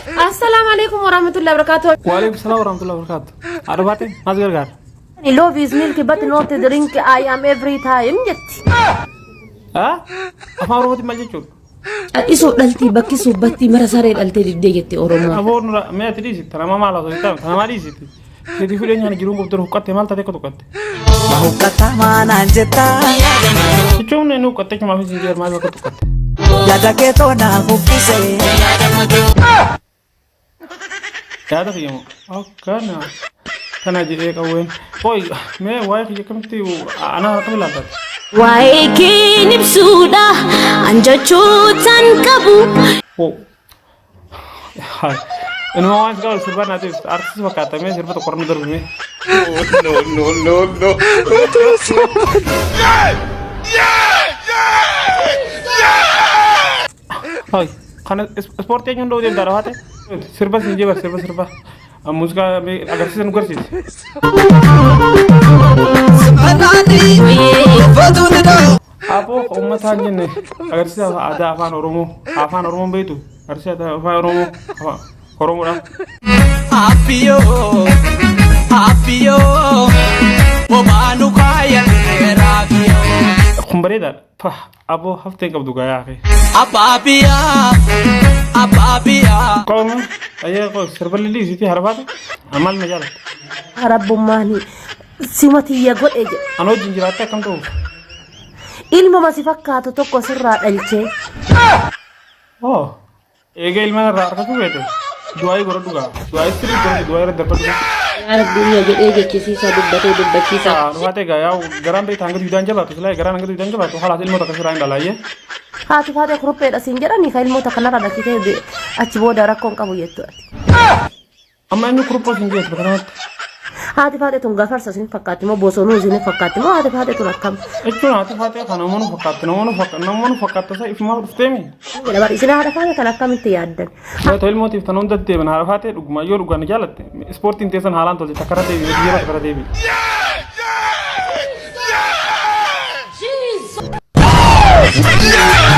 السلام عليكم ورحمة الله وبركاته. وعليكم السلام ورحمة الله وبركاته. عرفاتي ما تقدر I love is milk but not drink. I am every time. ها أفهم روتي ما جيتشون Isu dalti bakki subbatti mara saree dalte diddee jetti Oromoo. أفهم ما تريسي ترى ما ماله ترى ترى ما ريسي تدي في الدنيا نجيرون قبضر حكتة مال تدي كتوكت Mahukata mana jeta شون إنه كتة ما في سيجار ما بكت كت Yada keto na hukise يا ده فيهم كان أجي كوين كوي ما واقع يكمل تيو أنا قبل هذا Waa'ee kee ibsuudha anjachuutan qabu. أو هاي إنه ما واقع قال سربا ناتي أرتيس وكاتا مي سربا تقرن درب مي no هاي خان سبورت يجون دو دين دارواته سربا سنجي بس سربا موسيقى أگر سيسن كرسي Apo umat hanya nih, agar sih ada afan Oromo begitu, agar sih ada afan Oromo lah. Apio Obanu kaya Ragio Kumbari dah, Apo hafte kab duga ya ke? Apapia Kau mah, ayah kau serba lili sih harapan, amal mejar. Rabbummaani simati ya god eje. Anu jinjirate kam tuh. Ilma ma si fakkaatu tokko sirraa dhalchee. Oh, ega ilmu rar ka tuh betul. Dua gora duga, dua istri dua dapat duga. Ya Rabbi ya jedhee jechisiisa dubbachiisa. Nuwate gaya garan be tangga dudan jaba tuh selai garan angga dudan jaba tuh halat ilmu tak keserain dalai ya. Haati faate kuruppeedha siin jedhanii ka ilmoota kanarra dhaqitee achi booda rakkoon qabu jettu ati. Amma inni kuruppo sinjee tuh kanat. Haati faate tun gafarsa siin fakkaatti moo bosonuu siin fakkaatti moo haati faate tun akkam. Itu nanti fatih kan namun fakkat saya ifmal ustemi. Jedha bari isin haadha faate kan akkamitti yaaddan. Saya tahu ilmu tif tanun dati ben harap fatih dugma yor dugan jalat. Sport intesan halan tuh takara devi dia takara devi. Yeah!